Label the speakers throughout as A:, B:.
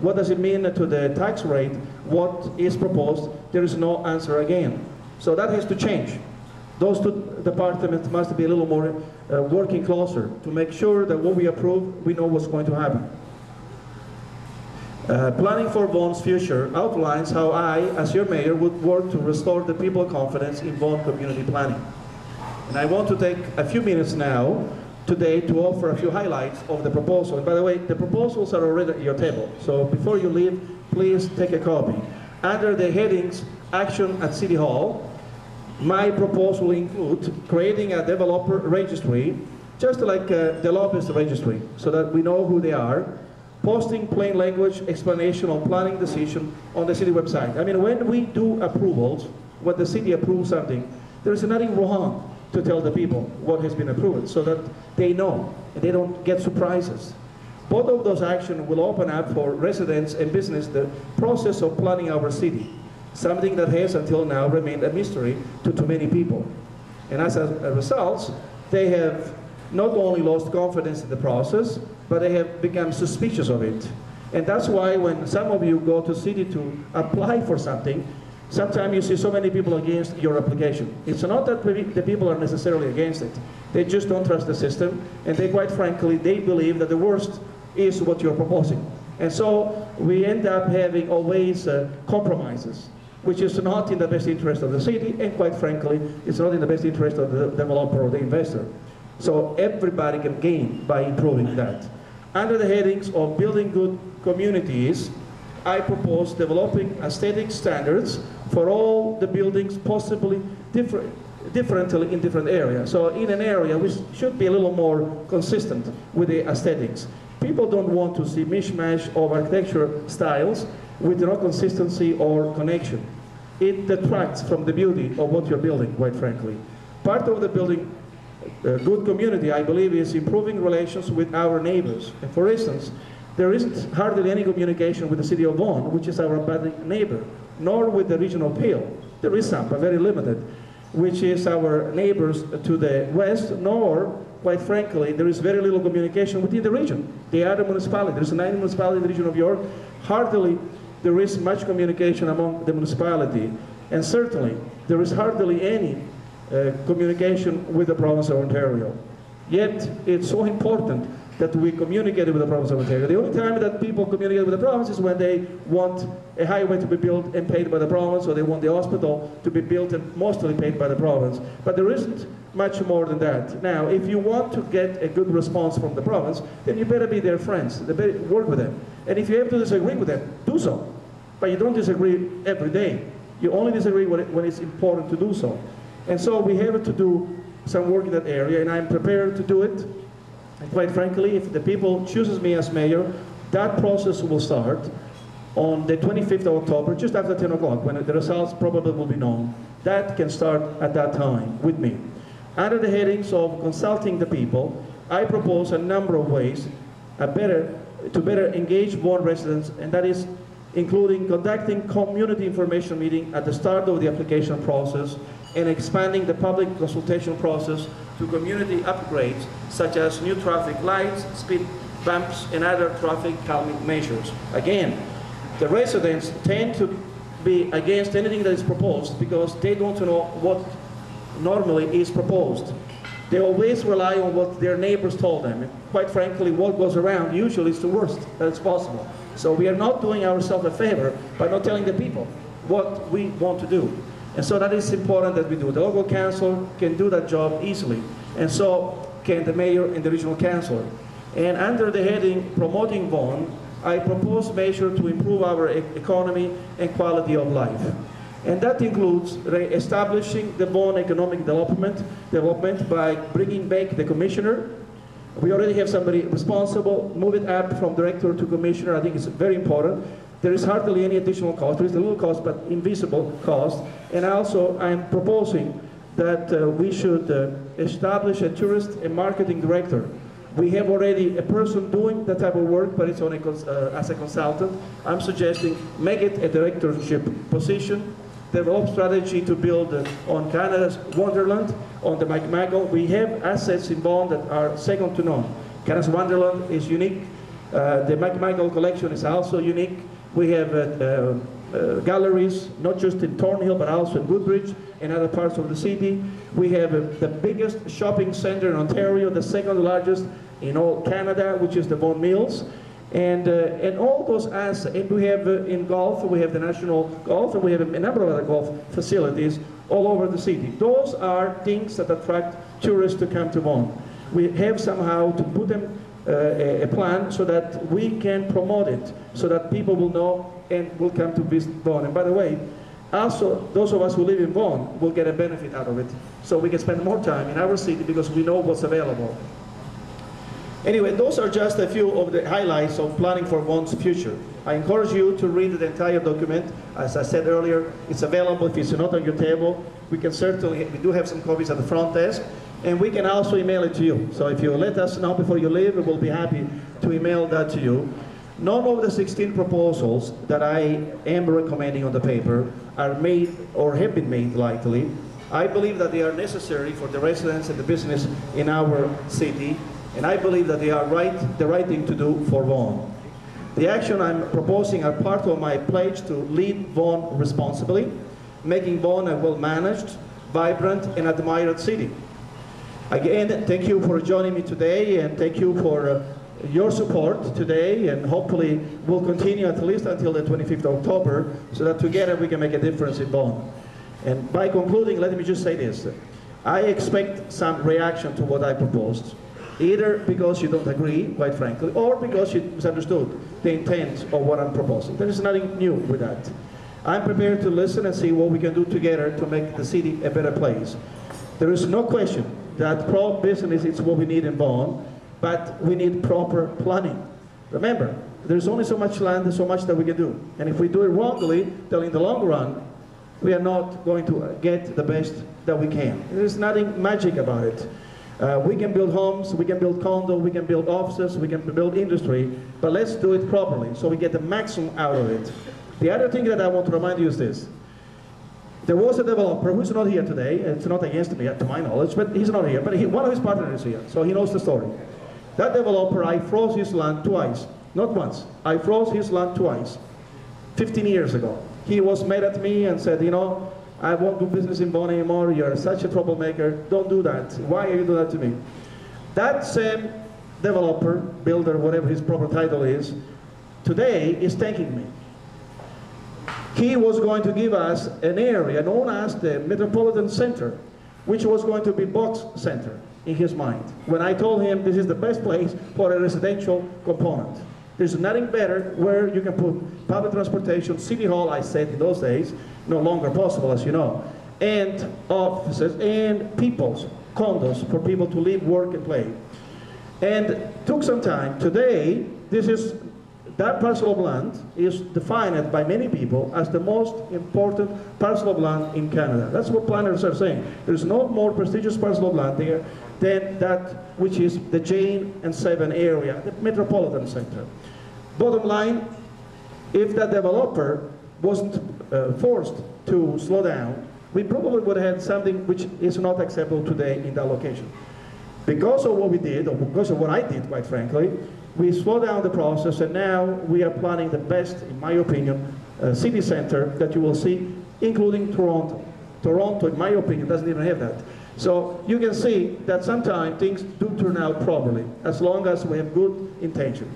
A: what does it mean to the tax rate, what is proposed, there is no answer again. So that has to change. Those two departments must be a little more working closer to make sure that what we approve, we know what's going to happen. Planning for Vaughan's future outlines how I, as your mayor, would work to restore the people's confidence in Vaughan community planning. And I want to take a few minutes now, today, to offer a few highlights of the proposal. And by the way, the proposals are already at your table. So before you leave, please take a copy. Under the headings, Action at City Hall, my proposal includes creating a developer registry, just like the lobbyist registry, so that we know who they are, posting plain language explanation on planning decision on the city website. I mean, when we do approvals, when the city approves something, there is nothing wrong to tell the people what has been approved, so that they know and they don't get surprises. Both of those actions will open up for residents and business the process of planning our city, something that has until now remained a mystery to too many people. And as a result, they have not only lost confidence in the process, but they have become suspicious of it. And that's why when some of you go to city to apply for something, sometimes you see so many people against your application. It's not that the people are necessarily against it. They just don't trust the system, and they, quite frankly, they believe that the worst is what you're proposing. And so we end up having always compromises, which is not in the best interest of the city, and quite frankly, it's not in the best interest of the developer or the investor. So everybody can gain by improving that. Under the headings of building good communities, I propose developing aesthetic standards for all the buildings, possibly differently in different areas. So in an area, we should be a little more consistent with the aesthetics. People don't want to see mishmash of architecture styles with no consistency or connection. It detracts from the beauty of what you're building, quite frankly. Part of the building good community, I believe, is improving relations with our neighbors. And for instance, there isn't hardly any communication with the city of Vaughan, which is our bad neighbor, nor with the region of Peel. There is some, but very limited, which is our neighbors to the west, nor, quite frankly, there is very little communication within the region. The other municipality, there's 9 municipalities in the region of York, hardly there is much communication among the municipality, and certainly there is hardly any communication with the province of Ontario. Yet it's so important that we communicate with the province of Ontario. The only time that people communicate with the province is when they want a highway to be built and paid by the province, or they want the hospital to be built and mostly paid by the province. But there isn't much more than that. Now, if you want to get a good response from the province, then you better be their friends, you better work with them. And if you have to disagree with them, do so. But you don't disagree every day. You only disagree when it's important to do so. And so we have to do some work in that area, and I'm prepared to do it. And quite frankly, if the people chooses me as mayor, that process will start on the 25th of October, just after 10 o'clock, when the results probably will be known. That can start at that time with me. Under the headings of consulting the people, I propose a number of ways to better engage Vaughan residents, and that is including conducting community information meeting at the start of the application process, and expanding the public consultation process to community upgrades such as new traffic lights, speed bumps, and other traffic calming measures. Again, the residents tend to be against anything that is proposed because they don't know what normally is proposed. They always rely on what their neighbors told them. And quite frankly, what goes around usually is the worst that is possible. So we are not doing ourselves a favor by not telling the people what we want to do. And so that is important that we do. The local council can do that job easily, and so can the mayor and the regional councillor. And under the heading Promoting Vaughan, I propose measures to improve our economy and quality of life. And that includes establishing the Vaughan economic development by bringing back the commissioner. We already have somebody responsible. Move it up from director to commissioner. I think it's very important. There is hardly any additional cost. There is a little cost, but invisible cost. And also, I'm proposing that we should establish a tourist and marketing director. We have already a person doing that type of work, but it's on as a consultant. I'm suggesting make it a directorship position, develop strategy to build on Canada's Wonderland, on the McMago. We have assets in Vaughan that are second to none. Canada's Wonderland is unique The Michael collection is also unique. We have galleries, not just in Thornhill, but also in Woodbridge and other parts of the city. We have the biggest shopping center in Ontario, the second largest in all Canada, which is the Vaughan Mills. And all those assets, and we have in golf, we have the national golf, and we have a number of other golf facilities all over the city. Those are things that attract tourists to come to Vaughan. We have somehow to put them a plan so that we can promote it, so that people will know and will come to visit Vaughan. And by the way, also those of us who live in Vaughan will get a benefit out of it. So we can spend more time in our city because we know what's available. Anyway, those are just a few of the highlights of planning for Vaughan's future. I encourage you to read the entire document. As I said earlier, it's available if it's not on your table. We do have some copies at the front desk, and we can also email it to you. So if you let us know before you leave, we'll be happy to email that to you. None of the 16 proposals that I am recommending on the paper are made or have been made lightly. I believe that they are necessary for the residents and the business in our city, and I believe that they are the right thing to do for Vaughan. The action I'm proposing are part of my pledge to lead Vaughan responsibly, making Vaughan a well-managed, vibrant, and admired city. Again, thank you for joining me today, and thank you for your support today, and hopefully we'll continue at least until the 25th of October, so that together we can make a difference in Vaughan. And by concluding, let me just say this. I expect some reaction to what I proposed, either because you don't agree, quite frankly, or because you misunderstood the intent of what I'm proposing. There is nothing new with that. I'm prepared to listen and see what we can do together to make the city a better place. There is no question that pro-business is what we need in Vaughan, but we need proper planning. Remember, there's only so much land and so much that we can do. And if we do it wrongly, then in the long run, we are not going to get the best that we can. There's nothing magic about it. We can build homes, we can build condos, we can build offices, we can build industry, but let's do it properly so we get the maximum out of it. The other thing that I want to remind you is this. There was a developer who's not here today. It's not against me, to my knowledge, but he's not here. But one of his partners is here, so he knows the story. That developer, I froze his land twice. Not once. I froze his land twice, 15 years ago. He was mad at me and said, you know, I won't do business in Vaughan anymore. You're such a troublemaker. Don't do that. Why are you doing that to me? That same developer, builder, whatever his proper title is, today is thanking me. He was going to give us an area known as the Metropolitan Center, which was going to be Box Center in his mind. When I told him this is the best place for a residential component. There's nothing better where you can put public transportation, city hall, I said in those days, no longer possible as you know, and offices and people's condos for people to live, work and play. And it took some time. Today, that parcel of land is defined by many people as the most important parcel of land in Canada. That's what planners are saying. There's no more prestigious parcel of land there than that which is the Jane and 7 area, the Metropolitan Center. Bottom line, if that developer wasn't forced to slow down, we probably would have had something which is not acceptable today in that location. Because of what we did, or because of what I did, quite frankly, we slowed down the process, and now we are planning the best, in my opinion, city center that you will see, including Toronto. Toronto, in my opinion, doesn't even have that. So you can see that sometimes things do turn out properly, as long as we have good intention.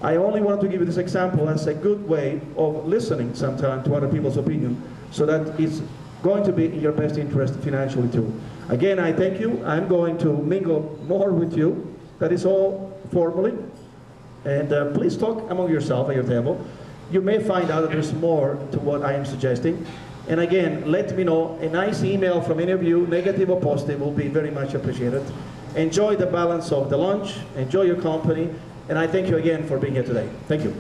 A: I only want to give you this example as a good way of listening sometimes to other people's opinion, so that it's going to be in your best interest financially too. Again, I thank you. I'm going to mingle more with you. That is all formally. And please talk among yourself at your table. You may find out that there's more to what I am suggesting. And again, let me know. A nice email from any of you, negative or positive, will be very much appreciated. Enjoy the balance of the lunch. Enjoy your company. And I thank you again for being here today. Thank you.